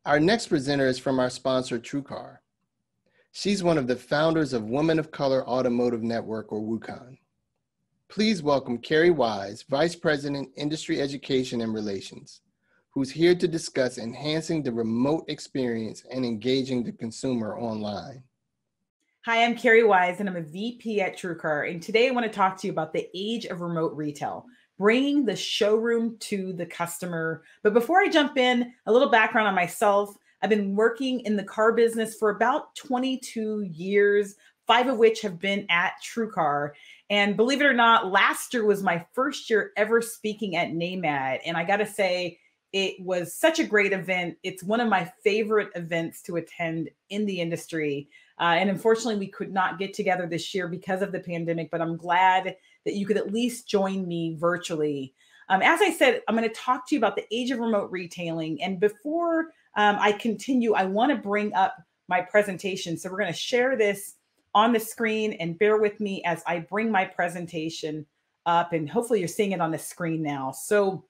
Our next presenter is from our sponsor, TrueCar. She's one of the founders of Women of Color Automotive Network, or WUCON. Please welcome Kerri Wise, Vice President, Industry Education and Relations, who's here to discuss enhancing the remote experience and engaging the consumer online. Hi, I'm Kerri Wise, and I'm a VP at TrueCar. And today I want to talk to you about the age of remote retail, bringing the showroom to the customer. But before I jump in, a little background on myself. I've been working in the car business for about 22 years, 5 of which have been at TrueCar. And believe it or not, last year was my first year ever speaking at NAMAD. And I got to say, it was such a great event. It's one of my favorite events to attend in the industry. And unfortunately, we could not get together this year because of the pandemic, but I'm glad that you could at least join me virtually. As I said, I'm going to talk to you about the age of remote retailing. And before I continue, I want to bring up my presentation. So we're going to share this on the screen, and bear with me as I bring my presentation up, and hopefully you're seeing it on the screen now. So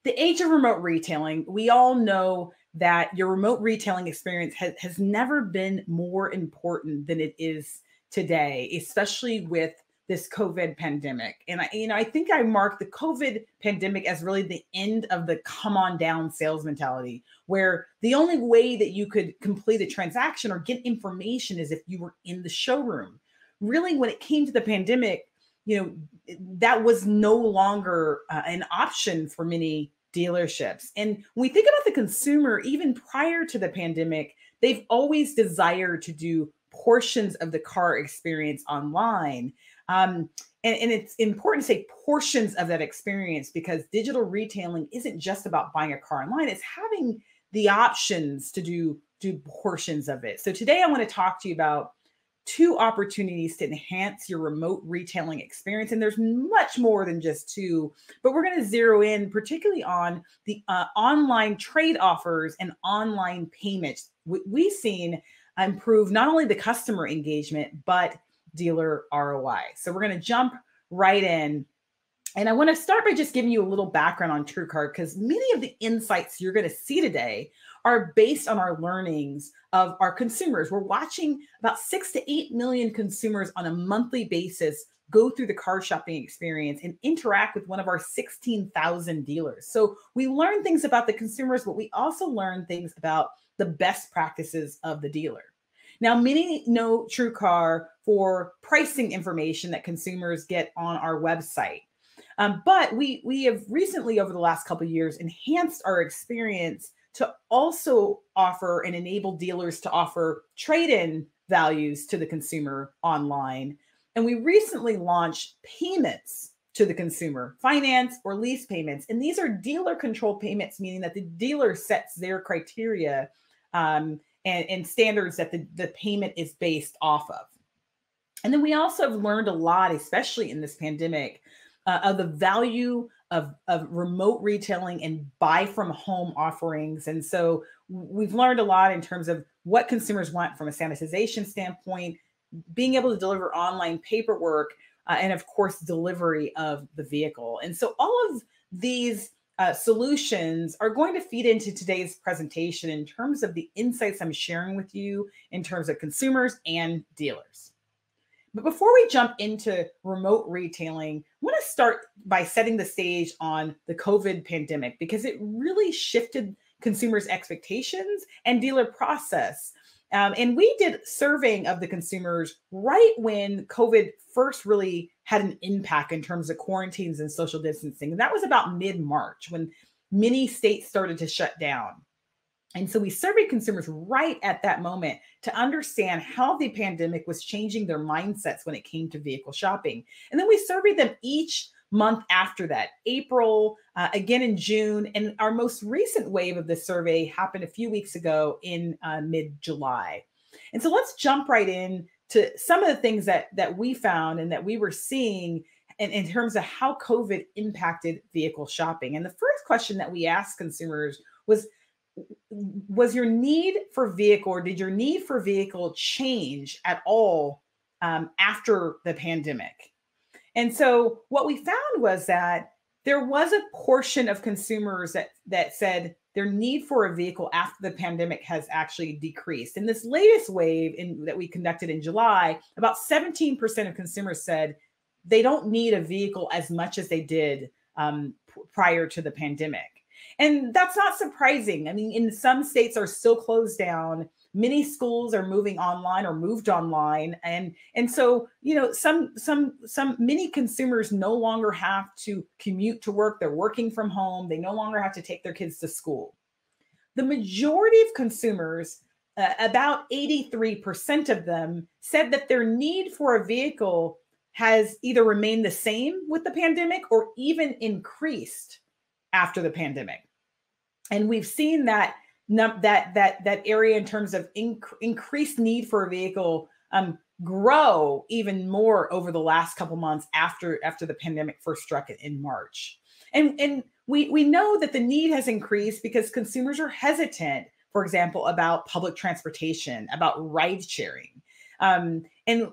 the age of remote retailing, we all know that your remote retailing experience has never been more important than it is today, especially with this COVID pandemic. And I think I mark the COVID pandemic as really the end of the come on down sales mentality, where the only way that you could complete a transaction or get information is if you were in the showroom. Really, when it came to the pandemic, that was no longer an option for many dealerships. And when we think about the consumer, even prior to the pandemic, they've always desired to do portions of the car experience online. And it's important to say portions of that experience, because digital retailing isn't just about buying a car online. It's having the options to do portions of it. So today I want to talk to you about 2 opportunities to enhance your remote retailing experience. And there's much more than just 2, but we're going to zero in particularly on the online trade offers and online payments. We've seen improve not only the customer engagement, but dealer ROI. So we're going to jump right in. And I want to start by just giving you a little background on TrueCar, because many of the insights you're going to see today are based on our learnings of our consumers. We're watching about 6 to 8 million consumers on a monthly basis go through the car shopping experience and interact with one of our 16,000 dealers. So we learn things about the consumers, but we also learn things about the best practices of the dealer. Now, many know TrueCar for pricing information that consumers get on our website. But we have recently, over the last couple of years, enhanced our experience to also offer and enable dealers to offer trade-in values to the consumer online. And we recently launched payments to the consumer, finance or lease payments. And these are dealer-controlled payments, meaning that the dealer sets their criteria and standards that the payment is based off of. And then we also have learned a lot, especially in this pandemic, of the value of remote retailing and buy from home offerings. And so we've learned a lot in terms of what consumers want from a sanitization standpoint, being able to deliver online paperwork, and of course, delivery of the vehicle. And so all of these solutions are going to feed into today's presentation in terms of the insights I'm sharing with you in terms of consumers and dealers. But before we jump into remote retailing, I want to start by setting the stage on the COVID pandemic, because it really shifted consumers' expectations and dealer process. And we did surveying of the consumers right when COVID first really had an impact in terms of quarantines and social distancing. And that was about mid-March, when many states started to shut down. And so we surveyed consumers right at that moment to understand how the pandemic was changing their mindsets when it came to vehicle shopping. And then we surveyed them each month after that, April, again in June. And our most recent wave of this survey happened a few weeks ago in mid-July. And so let's jump right in to some of the things that we found and that we were seeing in terms of how COVID impacted vehicle shopping. And the first question that we asked consumers was your need for vehicle, or did your need for vehicle change at all after the pandemic? And so what we found was that there was a portion of consumers that said their need for a vehicle after the pandemic has actually decreased. In this latest wave that we conducted in July, about 17% of consumers said they don't need a vehicle as much as they did prior to the pandemic. And that's not surprising. I mean, in some states are still closed down. Many schools are moving online or moved online. And so, some many consumers no longer have to commute to work. They're working from home. They no longer have to take their kids to school. The majority of consumers, about 83% of them, said that their need for a vehicle has either remained the same with the pandemic or even increased after the pandemic. And we've seen that area in terms of increased need for a vehicle grow even more over the last couple months after the pandemic first struck in March. And we know that the need has increased because consumers are hesitant, for example, about public transportation, about ride sharing. And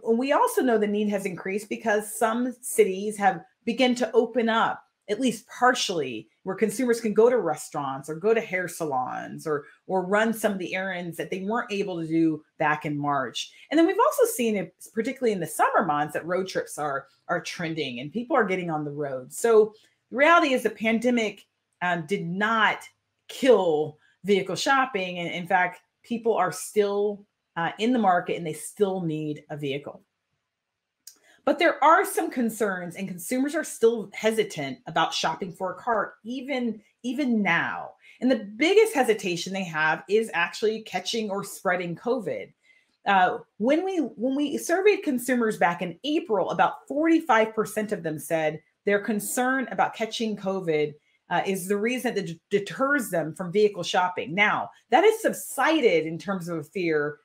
we also know the need has increased because some cities have begun to open up, at least partially, where consumers can go to restaurants or go to hair salons or run some of the errands that they weren't able to do back in March. And then we've also seen it, particularly in the summer months, that road trips are trending and people are getting on the road. So the reality is the pandemic did not kill vehicle shopping. And in fact, people are still in the market and they still need a vehicle. But there are some concerns, and consumers are still hesitant about shopping for a car, even now. And the biggest hesitation they have is actually catching or spreading COVID. When we surveyed consumers back in April, about 45% of them said their concern about catching COVID is the reason that deters them from vehicle shopping. Now, that has subsided in terms of fear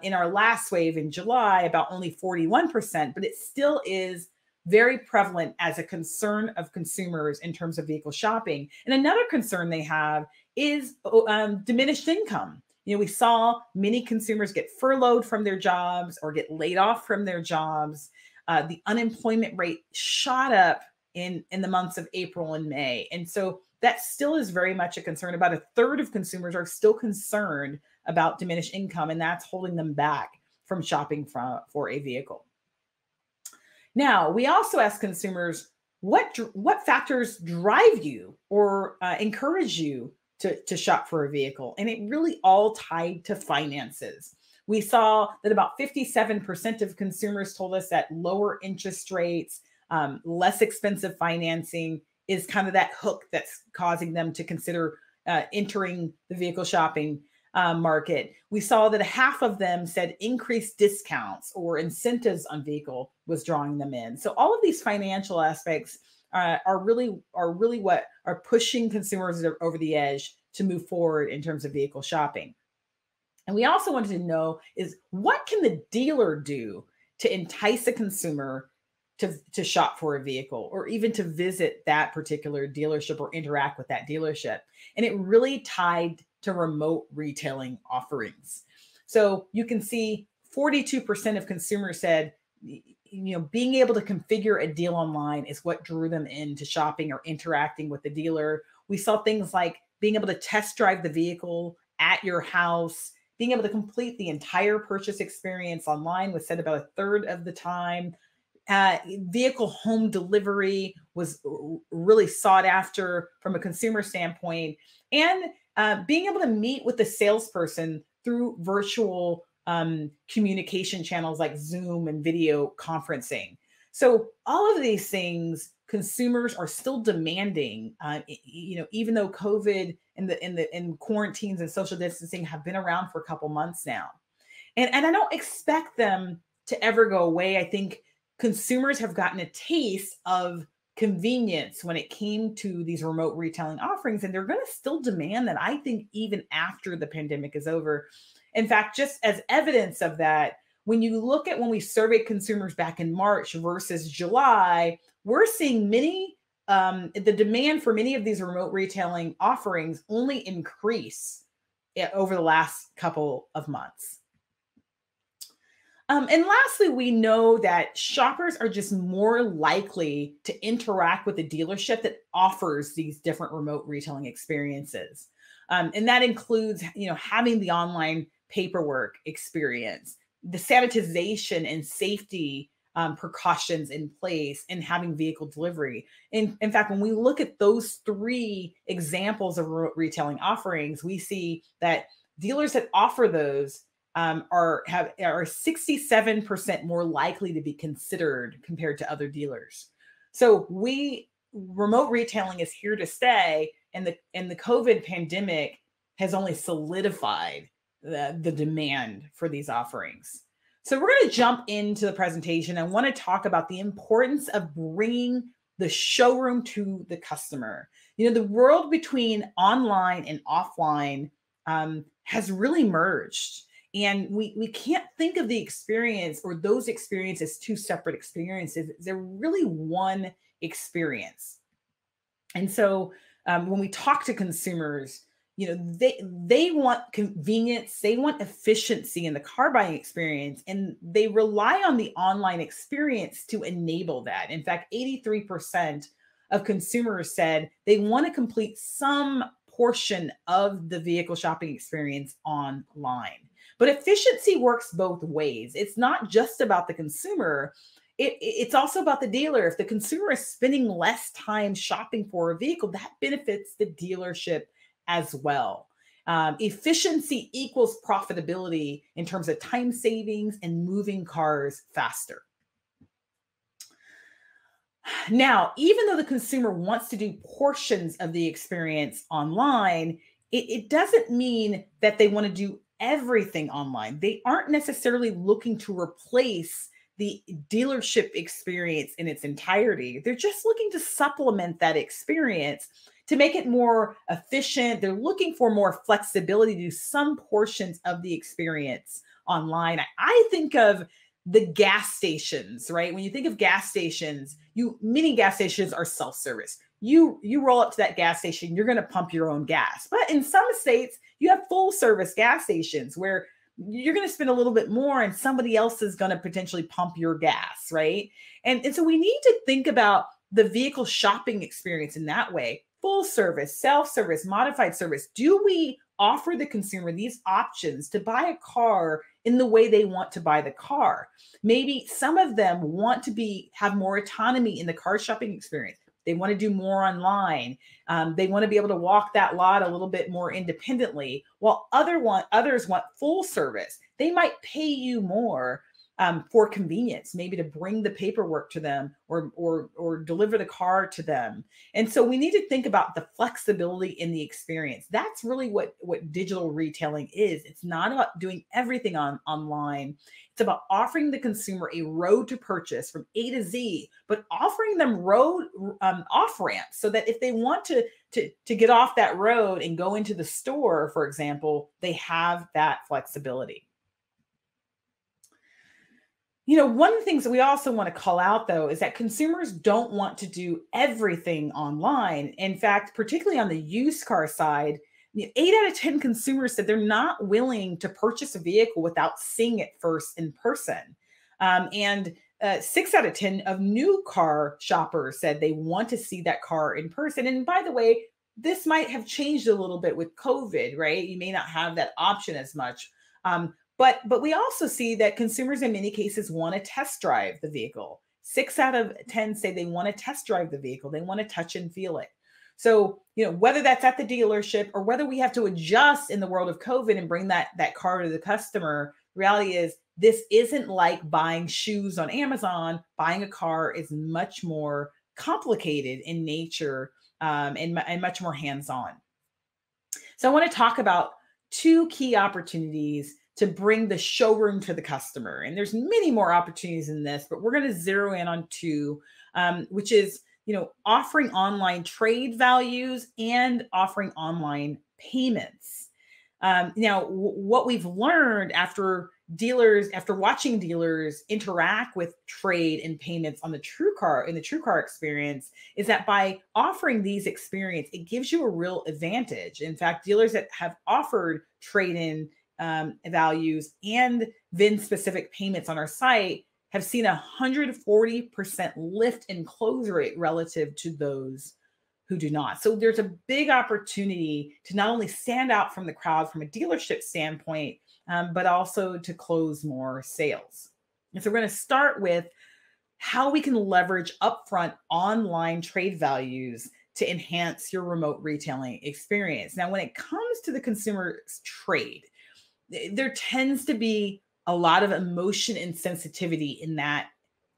in our last wave in July, about only 41%, but it still is very prevalent as a concern of consumers in terms of vehicle shopping. And another concern they have is diminished income. We saw many consumers get furloughed from their jobs or get laid off from their jobs. The unemployment rate shot up in the months of April and May. And so that still is very much a concern. About a third of consumers are still concerned about diminished income, and that's holding them back from shopping for a vehicle. Now, we also ask consumers, what factors drive you or encourage you to shop for a vehicle? And it really all tied to finances. We saw that about 57% of consumers told us that lower interest rates, less expensive financing is kind of that hook that's causing them to consider entering the vehicle shopping market. We saw that half of them said increased discounts or incentives on vehicle was drawing them in. So all of these financial aspects are really what are pushing consumers over the edge to move forward in terms of vehicle shopping. And we also wanted to know is what can the dealer do to entice a consumer to shop for a vehicle or even to visit that particular dealership or interact with that dealership. And it really tied to remote retailing offerings. So you can see 42% of consumers said, being able to configure a deal online is what drew them into shopping or interacting with the dealer. We saw things like being able to test drive the vehicle at your house, being able to complete the entire purchase experience online was said about a third of the time. Vehicle home delivery was really sought after from a consumer standpoint, and being able to meet with the salesperson through virtual communication channels like Zoom and video conferencing. So all of these things, consumers are still demanding. Even though COVID and quarantines and social distancing have been around for a couple months now, and I don't expect them to ever go away. I think consumers have gotten a taste of convenience when it came to these remote retailing offerings, and they're going to still demand that, I think, even after the pandemic is over. In fact, just as evidence of that, when you look at when we surveyed consumers back in March versus July, we're seeing the demand for many of these remote retailing offerings only increase over the last couple of months. And lastly, we know that shoppers are just more likely to interact with a dealership that offers these different remote retailing experiences. And that includes, having the online paperwork experience, the sanitization and safety precautions in place, and having vehicle delivery. In fact, when we look at those three examples of remote retailing offerings, we see that dealers that offer those are 67% more likely to be considered compared to other dealers. So remote retailing is here to stay, and the COVID pandemic has only solidified the demand for these offerings. So we're going to jump into the presentation. I want to talk about the importance of bringing the showroom to the customer. The world between online and offline has really merged. And we can't think of the experience or those experiences as two separate experiences. They're really one experience. And so when we talk to consumers, they want convenience, they want efficiency in the car buying experience, and they rely on the online experience to enable that. In fact, 83% of consumers said they want to complete some portion of the vehicle shopping experience online. But efficiency works both ways. It's not just about the consumer. It's also about the dealer. If the consumer is spending less time shopping for a vehicle, that benefits the dealership as well. Efficiency equals profitability in terms of time savings and moving cars faster. Now, even though the consumer wants to do portions of the experience online, it doesn't mean that they want to do everything online. They aren't necessarily looking to replace the dealership experience in its entirety. They're just looking to supplement that experience to make it more efficient. They're looking for more flexibility to do some portions of the experience online. I think of the gas stations, right? When you think of gas stations, many gas stations are self-service. You roll up to that gas station, you're going to pump your own gas. But in some states, you have full service gas stations where you're going to spend a little bit more and somebody else is going to potentially pump your gas, right? And so we need to think about the vehicle shopping experience in that way. Full service, self-service, modified service. Do we offer the consumer these options to buy a car in the way they want to buy the car? Maybe some of them want to have more autonomy in the car shopping experience. They want to do more online. They want to be able to walk that lot a little bit more independently, while others want full service. They might pay you more for convenience, maybe to bring the paperwork to them or deliver the car to them. And so we need to think about the flexibility in the experience. That's really what digital retailing is. It's not about doing everything online. It's about offering the consumer a road to purchase from A to Z, but offering them road off ramps so that if they want to get off that road and go into the store, for example, they have that flexibility. One of the things that we also want to call out, though, is that consumers don't want to do everything online. In fact, particularly on the used car side, 8 out of 10 consumers said they're not willing to purchase a vehicle without seeing it first in person. And 6 out of 10 of new car shoppers said they want to see that car in person. And by the way, this might have changed a little bit with COVID, right? You may not have that option as much. But we also see that consumers in many cases want to test drive the vehicle. 6 out of 10 say they want to test drive the vehicle. They want to touch and feel it. So, whether that's at the dealership or whether we have to adjust in the world of COVID and bring that car to the customer, the reality is this isn't like buying shoes on Amazon. Buying a car is much more complicated in nature and much more hands-on. So I want to talk about 2 key opportunities to bring the showroom to the customer. And there's many more opportunities in this, but we're going to zero in on 2, which is, offering online trade values and offering online payments. Now, what we've learned after watching dealers interact with trade and payments in the True Car experience is that by offering these experience, it gives you a real advantage. In fact, dealers that have offered trade-in values and VIN-specific payments on our site have seen a 140% lift in close rate relative to those who do not. So there's a big opportunity to not only stand out from the crowd from a dealership standpoint, but also to close more sales. And so we're going to start with how we can leverage upfront online trade values to enhance your remote retailing experience. Now, when it comes to the consumer's trade, there tends to be a lot of emotion and sensitivity in that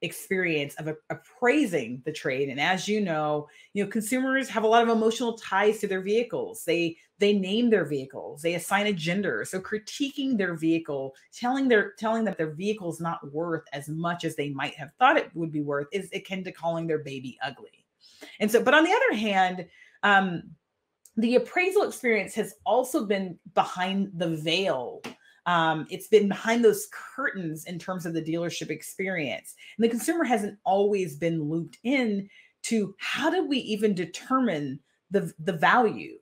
experience of appraising the trade. And as you know, consumers have a lot of emotional ties to their vehicles. They name their vehicles, they assign a gender. So critiquing their vehicle, telling that their vehicle is not worth as much as they might have thought it would be worth is akin to calling their baby ugly. And so, but on the other hand, the appraisal experience has also been behind the veil. It's been behind those curtains in terms of the dealership experience. And the consumer hasn't always been looped in to how did we even determine the value?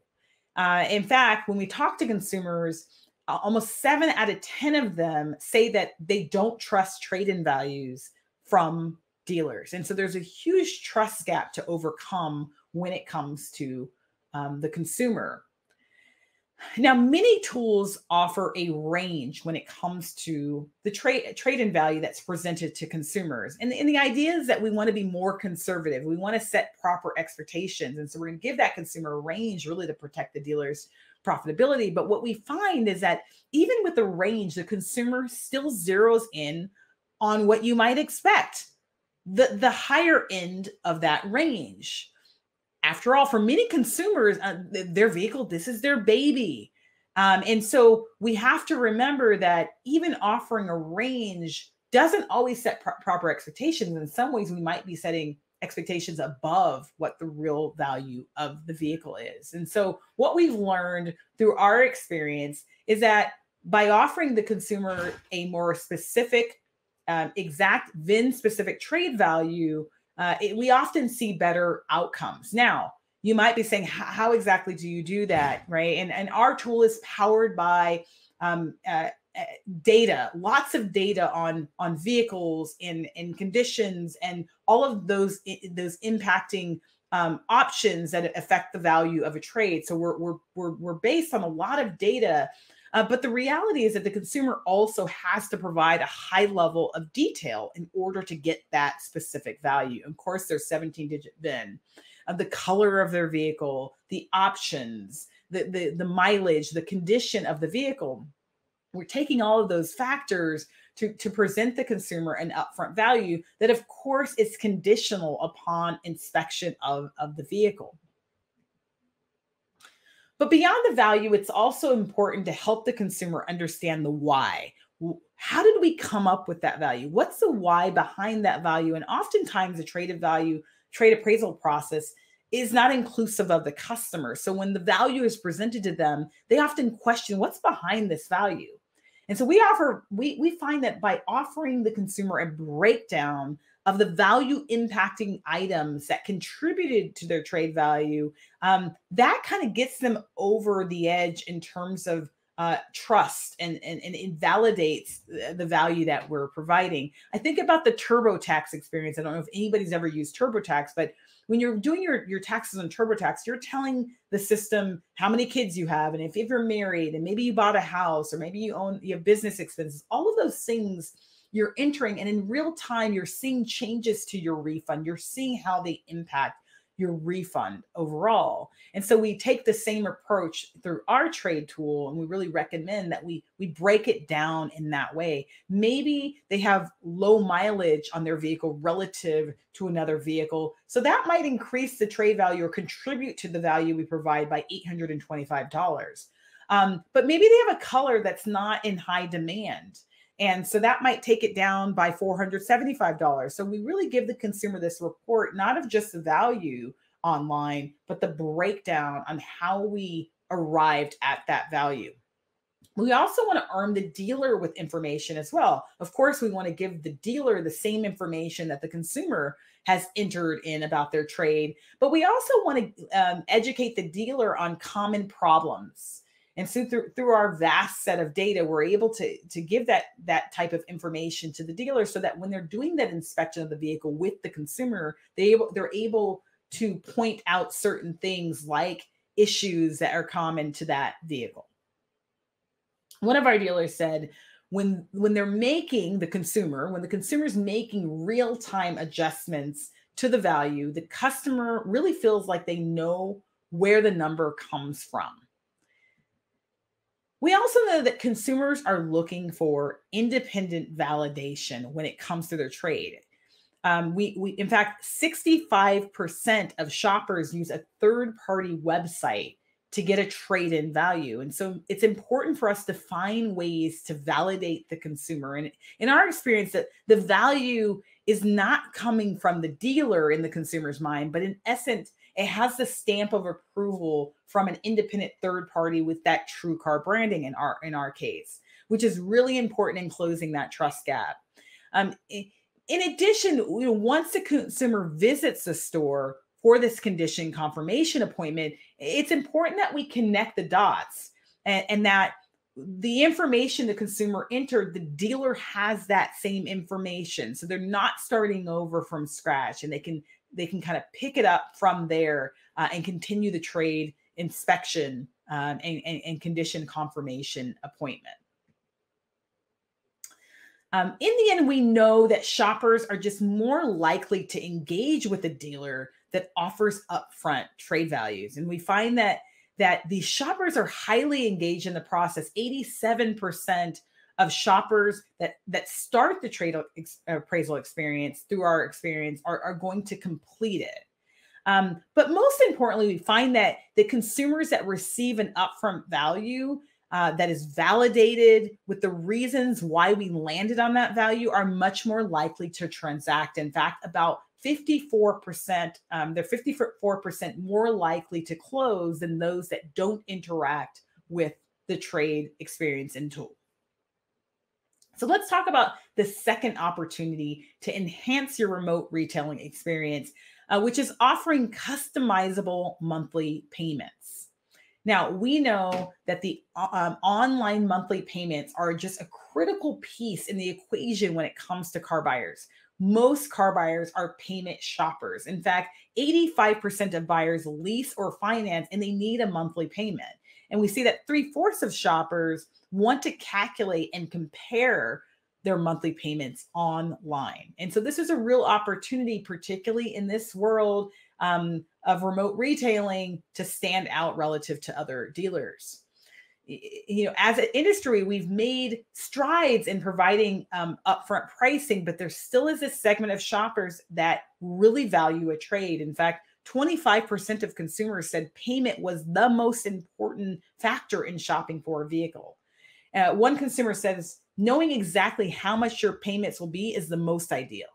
In fact, when we talk to consumers, almost 7 out of 10 of them say that they don't trust trade-in values from dealers. And so there's a huge trust gap to overcome when it comes to the consumer. Now, many tools offer a range when it comes to the trade-in value that's presented to consumers. And the idea is that we want to be more conservative. We want to set proper expectations. And so we're going to give that consumer a range really to protect the dealer's profitability. But what we find is that even with the range, the consumer still zeroes in on what you might expect, the higher end of that range. After all, for many consumers, their vehicle, this is their baby. And so we have to remember that even offering a range doesn't always set proper expectations. In some ways, we might be setting expectations above what the real value of the vehicle is. And so what we've learned through our experience is that by offering the consumer a more specific, exact VIN-specific trade value, we often see better outcomes. Now, you might be saying, how exactly do you do that, right? And our tool is powered by data, lots of data on we've and conditions and all of those impacting options that affect the value of a trade. So we're based on a lot of data. But the reality is that the consumer also has to provide a high level of detail in order to get that specific value. Of course, there's 17-digit VIN, the color of their vehicle, the options, the mileage, the condition of the vehicle. We're taking all of those factors to present the consumer an upfront value that, of course, is conditional upon inspection of the vehicle. But beyond the value, it's also important to help the consumer understand the why. How did we come up with that value? What's the why behind that value? And oftentimes the trade appraisal process is not inclusive of the customer. So when the value is presented to them, they often question what's behind this value. And so we find that by offering the consumer a breakdown of the value impacting items that contributed to their trade value, that kind of gets them over the edge in terms of trust and invalidates the value that we're providing. I think about the TurboTax experience. I don't know if anybody's ever used TurboTax, but when you're doing your taxes on TurboTax, you're telling the system how many kids you have, and if you're married, and maybe you bought a house, or maybe you have business expenses, all of those things you're entering, and in real time, you're seeing changes to your refund. You're seeing how they impact your refund overall. And so we take the same approach through our trade tool, and we really recommend that we break it down in that way. Maybe they have low mileage on their vehicle relative to another vehicle. So that might increase the trade value or contribute to the value we provide by $825. But maybe they have a color that's not in high demand. And so that might take it down by $475. So we really give the consumer this report, not of just the value online, but the breakdown on how we arrived at that value. We also want to arm the dealer with information as well. Of course, we want to give the dealer the same information that the consumer has entered in about their trade, but we also want to educate the dealer on common problems. And so through our vast set of data, we're able to give that type of information to the dealer so that when they're doing that inspection of the vehicle with the consumer, they're able to point out certain things like issues that are common to that vehicle. One of our dealers said, when they're making when the consumer's making real-time adjustments to the value, the customer really feels like they know where the number comes from. We also know that consumers are looking for independent validation when it comes to their trade. In fact, 65% of shoppers use a third-party website to get a trade-in value. And so it's important for us to find ways to validate the consumer. And in our experience, that the value is not coming from the dealer in the consumer's mind, but in essence, it has the stamp of approval from an independent third party with that TrueCar branding in our case, which is really important in closing that trust gap. In addition, once the consumer visits the store for this condition confirmation appointment, it's important that we connect the dots and that the information the consumer entered, the dealer has that same information. So they're not starting over from scratch, and they can kind of pick it up from there and continue the trade inspection and condition confirmation appointment. In the end, we know that shoppers are just more likely to engage with a dealer that offers upfront trade values. And we find that these shoppers are highly engaged in the process. 87% of shoppers that start the trade appraisal experience through our experience are going to complete it. But most importantly, we find that the consumers that receive an upfront value that is validated with the reasons why we landed on that value are much more likely to transact. In fact, about 54%, they're 54% more likely to close than those that don't interact with the trade experience and tool. So let's talk about the second opportunity to enhance your remote retailing experience, which is offering customizable monthly payments. Now, we know that the online monthly payments are just a critical piece in the equation when it comes to car buyers. Most car buyers are payment shoppers. In fact, 85% of buyers lease or finance, and they need a monthly payment. And we see that 3/4 of shoppers want to calculate and compare their monthly payments online. And so this is a real opportunity, particularly in this world of remote retailing, to stand out relative to other dealers. As an industry, we've made strides in providing upfront pricing, but there still is a segment of shoppers that really value a trade. In fact, 25% of consumers said payment was the most important factor in shopping for a vehicle. One consumer says, knowing exactly how much your payments will be is the most ideal.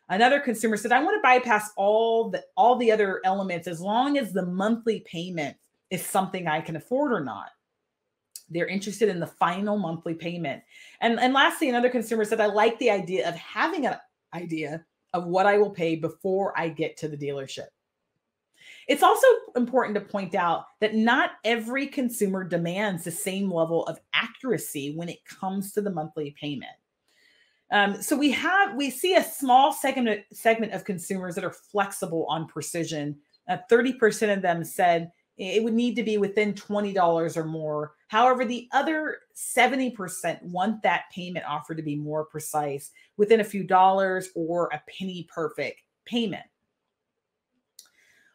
Another consumer said, I want to bypass all the other elements as long as the monthly payment is something I can afford or not. They're interested in the final monthly payment. And lastly, another consumer said, I like the idea of having an idea of what I will pay before I get to the dealership. It's also important to point out that not every consumer demands the same level of accuracy when it comes to the monthly payment. So we see a small segment of consumers that are flexible on precision. 30% of them said it would need to be within $20 or more. However, the other 70% want that payment offer to be more precise, within a few dollars or a penny perfect payment.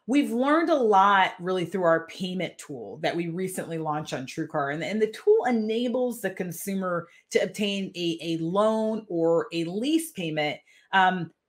We've learned a lot really through our payment tool that we recently launched on TrueCar. And the tool enables the consumer to obtain a loan or a lease payment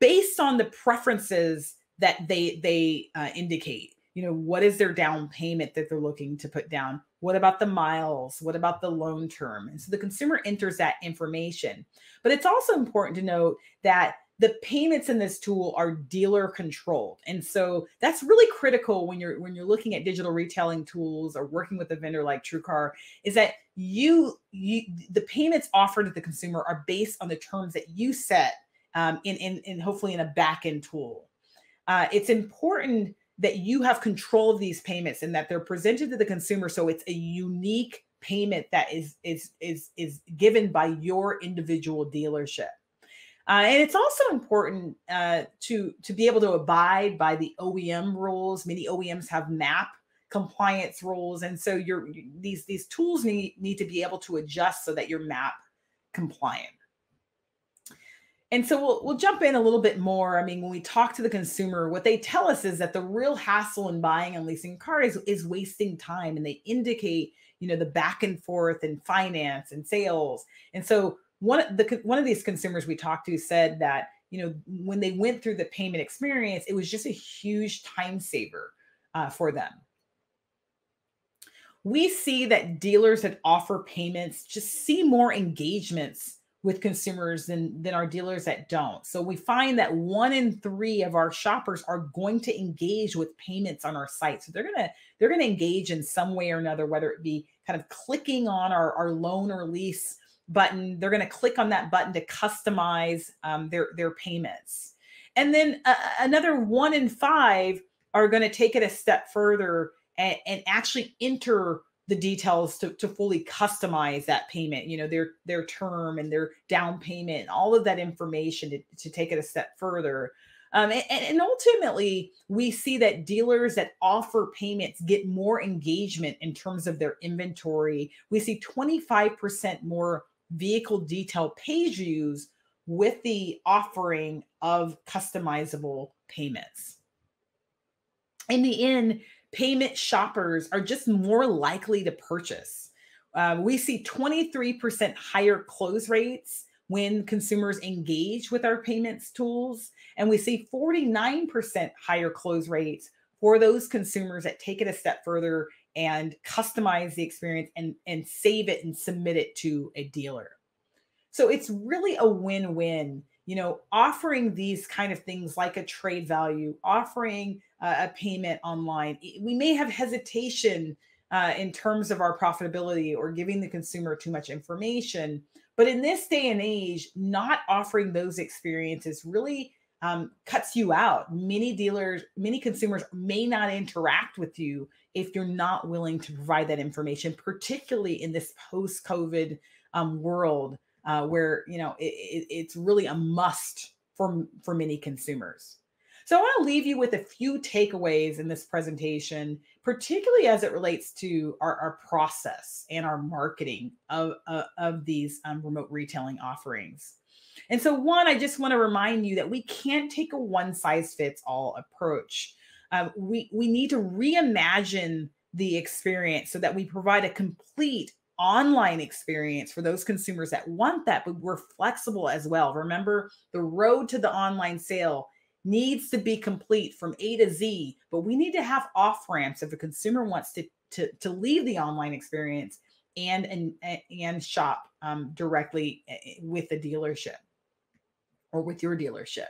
based on the preferences that they indicate. What is their down payment that they're looking to put down? What about the miles? What about the loan term? And so the consumer enters that information. But it's also important to note that the payments in this tool are dealer controlled. And so that's really critical when you're looking at digital retailing tools or working with a vendor like TrueCar, is that the payments offered to the consumer are based on the terms that you set in hopefully in a back-end tool. It's important that you have control of these payments and that they're presented to the consumer so it's a unique payment that is given by your individual dealership. And it's also important to be able to abide by the OEM rules. Many OEMs have MAP compliance rules, and so these tools need to be able to adjust so that you're MAP compliant. And so we'll jump in a little bit more. I mean, when we talk to the consumer, what they tell us is that the real hassle in buying and leasing a car is wasting time, and they indicate, the back and forth and finance and sales. And so one of these consumers we talked to said that, when they went through the payment experience, it was just a huge time saver for them. We see that dealers that offer payments just see more engagements with consumers than our dealers that don't. So we find that 1 in 3 of our shoppers are going to engage with payments on our site. So they're gonna engage in some way or another, whether it be kind of clicking on our loan or lease button. They're gonna click on that button to customize their payments. And then another 1 in 5 are gonna take it a step further and actually enter the details to fully customize that payment, their term and their down payment, all of that information to take it a step further. And ultimately, we see that dealers that offer payments get more engagement in terms of their inventory. We see 25% more vehicle detail page views with the offering of customizable payments. In the end, payment shoppers are just more likely to purchase. We see 23% higher close rates when consumers engage with our payments tools. And we see 49% higher close rates for those consumers that take it a step further and customize the experience and save it and submit it to a dealer. So it's really a win-win, offering these kind of things like a trade value, offering a payment online. We may have hesitation in terms of our profitability or giving the consumer too much information. But in this day and age, not offering those experiences really cuts you out. Many consumers may not interact with you if you're not willing to provide that information, particularly in this post-COVID world where it's really a must for many consumers. So I want to leave you with a few takeaways in this presentation, particularly as it relates to our process and our marketing of these remote retailing offerings. And so one, I just want to remind you that we can't take a one-size-fits-all approach. We need to reimagine the experience so that we provide a complete online experience for those consumers that want that, but we're flexible as well. Remember, the road to the online sale needs to be complete from A to Z, but we need to have off ramps if a consumer wants to leave the online experience and shop directly with the dealership or with your dealership.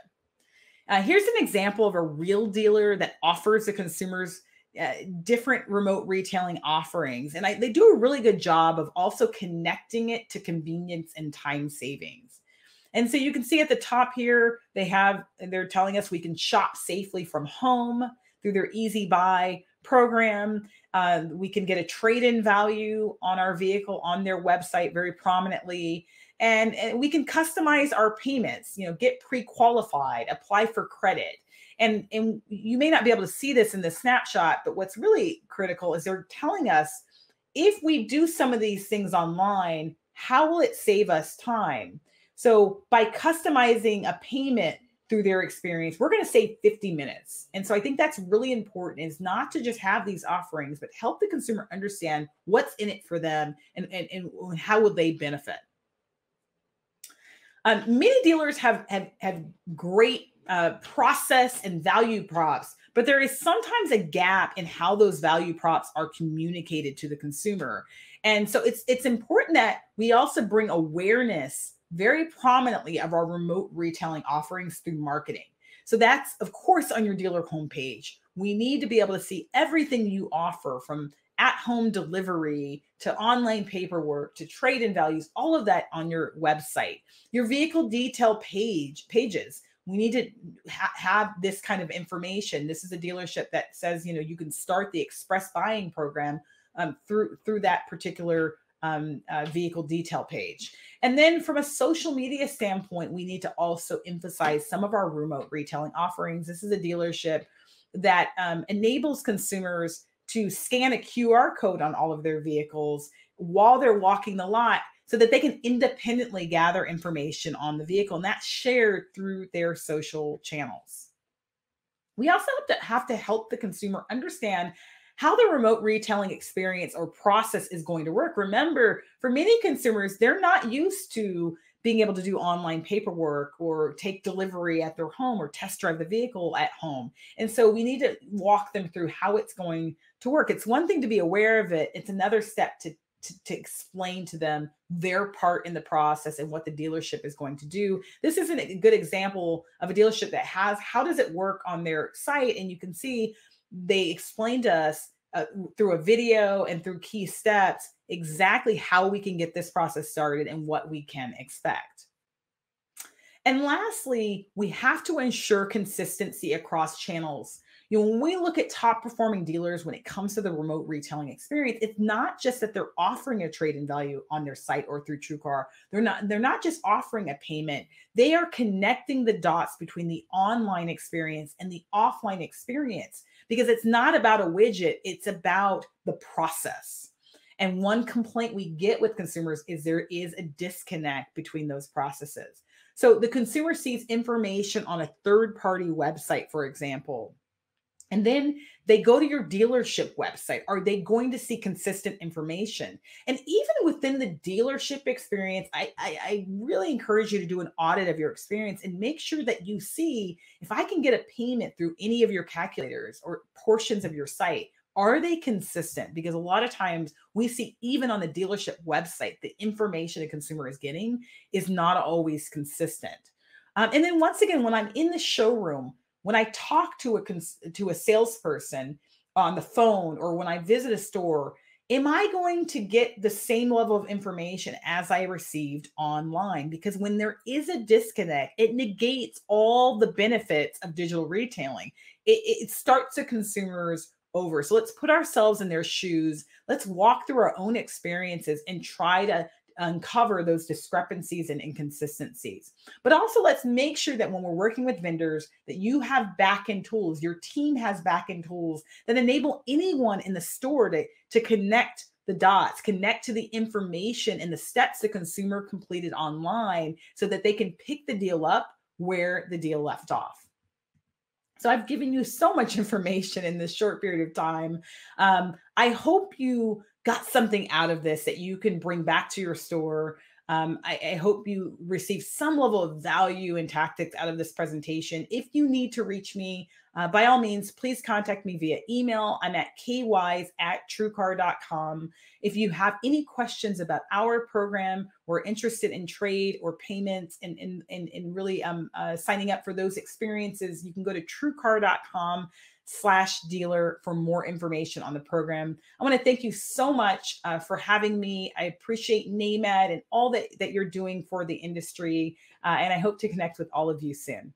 Here's an example of a real dealer that offers the consumers different remote retailing offerings. And they do a really good job of also connecting it to convenience and time savings. And so you can see at the top here, they're telling us we can shop safely from home through their Easy Buy program. We can get a trade-in value on our vehicle on their website very prominently. And we can customize our payments, get pre-qualified, apply for credit. And you may not be able to see this in the snapshot, but what's really critical is they're telling us if we do some of these things online, how will it save us time? So by customizing a payment through their experience, we're going to save 50 minutes. And so I think that's really important, is not to just have these offerings, but help the consumer understand what's in it for them and how will they benefit. Many dealers have great process and value props, but there is sometimes a gap in how those value props are communicated to the consumer. And so it's important that we also bring awareness very prominently of our remote retailing offerings through marketing. So that's, of course, on your dealer homepage. We need to be able to see everything you offer, from at-home delivery to online paperwork to trade-in values, all of that on your website. Your vehicle detail pages. We need to have this kind of information. This is a dealership that says, you can start the express buying program through that particular vehicle detail page. And then from a social media standpoint, we need to also emphasize some of our remote retailing offerings. This is a dealership that enables consumers to scan a QR code on all of their vehicles while they're walking the lot so that they can independently gather information on the vehicle, and that's shared through their social channels. We also have to help the consumer understand how the remote retailing experience or process is going to work. Remember, for many consumers, they're not used to being able to do online paperwork or take delivery at their home or test drive the vehicle at home. And so we need to walk them through how it's going to work. It's one thing to be aware of it. It's another step to explain to them their part in the process and what the dealership is going to do. This is a good example of a dealership that has, how does it work on their site? And you can see they explained to us through a video and through key steps exactly how we can get this process started and what we can expect. And lastly, we have to ensure consistency across channels. When we look at top performing dealers when it comes to the remote retailing experience, it's not just that they're offering a trade-in value on their site or through TrueCar. They're not just offering a payment. They are connecting the dots between the online experience and the offline experience, because it's not about a widget, it's about the process. And one complaint we get with consumers is there is a disconnect between those processes. So the consumer sees information on a third-party website, for example, and then they go to your dealership website. Are they going to see consistent information? And even within the dealership experience, I really encourage you to do an audit of your experience and make sure that you see if I can get a payment through any of your calculators or portions of your site. Are they consistent? Because a lot of times we see even on the dealership website, the information a consumer is getting is not always consistent. And then once again, when I'm in the showroom, when I talk to a salesperson on the phone or when I visit a store, am I going to get the same level of information as I received online? Because when there is a disconnect, it negates all the benefits of digital retailing. It starts the consumers over. So let's put ourselves in their shoes. Let's walk through our own experiences and try to uncover those discrepancies and inconsistencies. But also let's make sure that when we're working with vendors that you have back-end tools, your team has back-end tools that enable anyone in the store to connect the dots, connect to the information and the steps the consumer completed online so that they can pick the deal up where the deal left off. So I've given you so much information in this short period of time. I hope you got something out of this that you can bring back to your store. I hope you receive some level of value and tactics out of this presentation. If you need to reach me, by all means, please contact me via email. I'm at kwise@truecar.com. If you have any questions about our program or interested in trade or payments and really signing up for those experiences, you can go to truecar.com/dealer for more information on the program. I want to thank you so much for having me. I appreciate NAMED and all that you're doing for the industry. And I hope to connect with all of you soon.